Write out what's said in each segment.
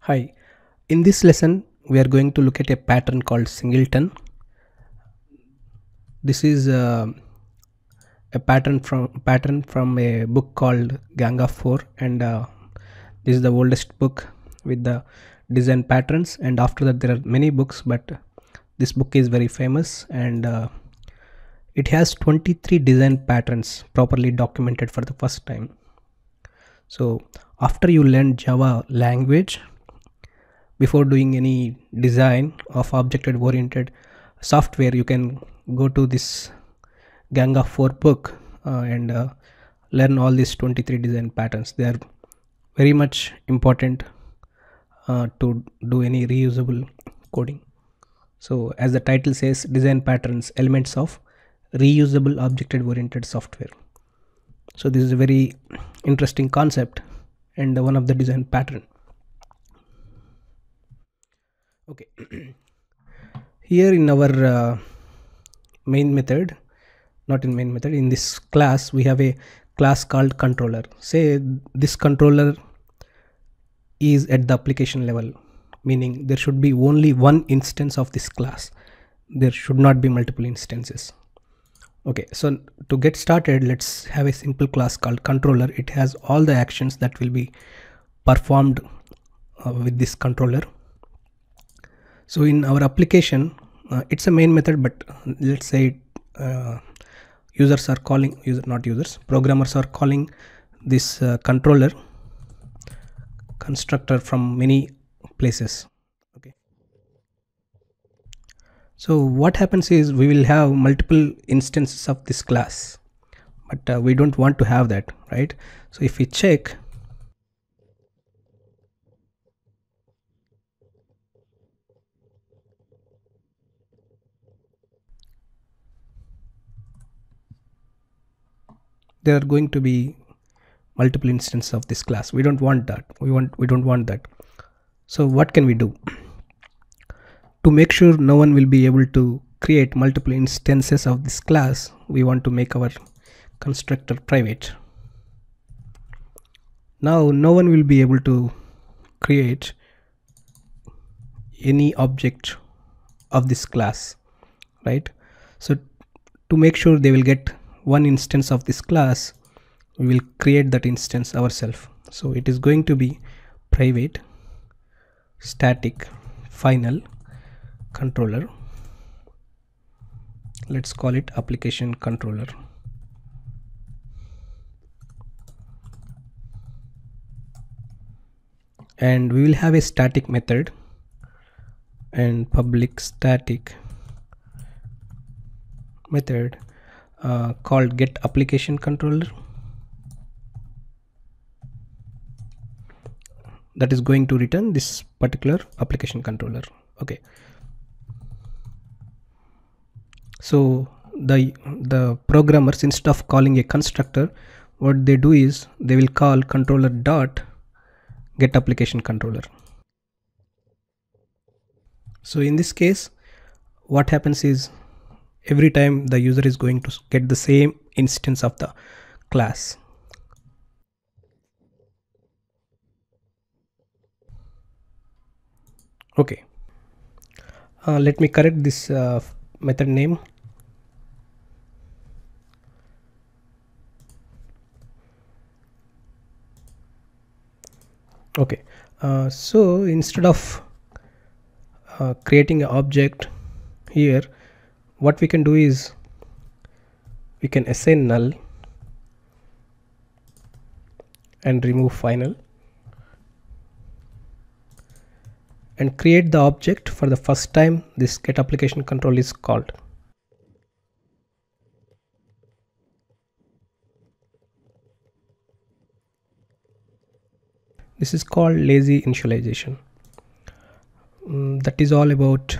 Hi, in this lesson we are going to look at a pattern called Singleton. This is a pattern from a book called Gang of Four, and this is the oldest book with the design patterns. And after that, there are many books, but this book is very famous, and it has 23 design patterns properly documented for the first time. So after you learn Java language, before doing any design of object oriented software, you can go to this Gang of Four book and learn all these 23 design patterns. They are very much important to do any reusable coding. So as the title says, design patterns, elements of reusable object oriented software. So this is a very interesting concept and one of the design pattern. Okay. Here in our main method, not in main method, in this class we have a class called controller. Say this controller is at the application level, meaning there should be only one instance of this class. There should not be multiple instances. Okay, so to get started, let's have a simple class called controller. It has all the actions that will be performed with this controller. So in our application, it's a main method, but let's say programmers are calling this controller constructor from many places. Okay. So what happens is we will have multiple instances of this class, but we don't want to have that, right? So if we check, there are going to be multiple instances of this class. We don't want that. We don't want that. So what can we do to make sure no one will be able to create multiple instances of this class? We want to make our constructor private. Now no one will be able to create any object of this class, right? So to make sure they will get one instance of this class, we will create that instance ourselves. So it is going to be private static final controller. Let's call it application controller. And we will have a static method and public static method called get application controller, that is going to return this particular application controller. Okay, so the programmers, instead of calling a constructor, what they do is they will call controller dot get application controller. So in this case, what happens is every time the user is going to get the same instance of the class. Okay, let me correct this method name. Okay, so instead of creating an object here, what we can do is we can assign null and remove final and create the object for the first time this get application control is called. This is called lazy initialization. That is all about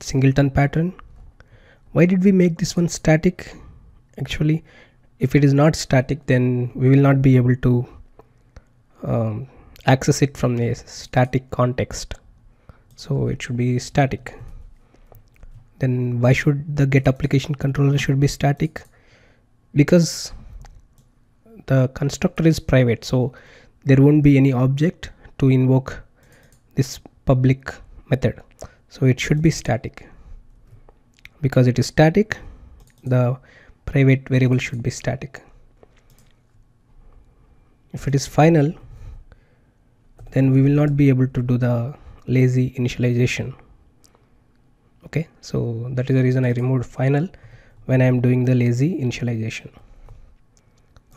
Singleton pattern. Why did we make this one static? Actually, if it is not static, then we will not be able to access it from a static context. So it should be static. Then why should the get application controller should be static? Because the constructor is private, so there won't be any object to invoke this public method. So it should be static. Because it is static, the private variable should be static. If it is final, then we will not be able to do the lazy initialization. Okay, so that is the reason I removed final when I am doing the lazy initialization.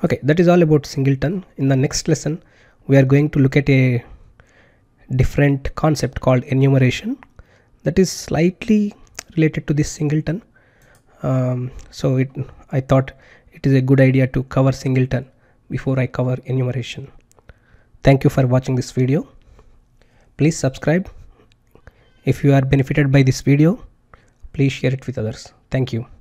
Okay, that is all about singleton. In the next lesson, we are going to look at a different concept called enumeration that is slightly related to this singleton. So I thought it is a good idea to cover singleton before I cover enumeration. Thank you for watching this video. Please subscribe. If you are benefited by this video, please share it with others. Thank you.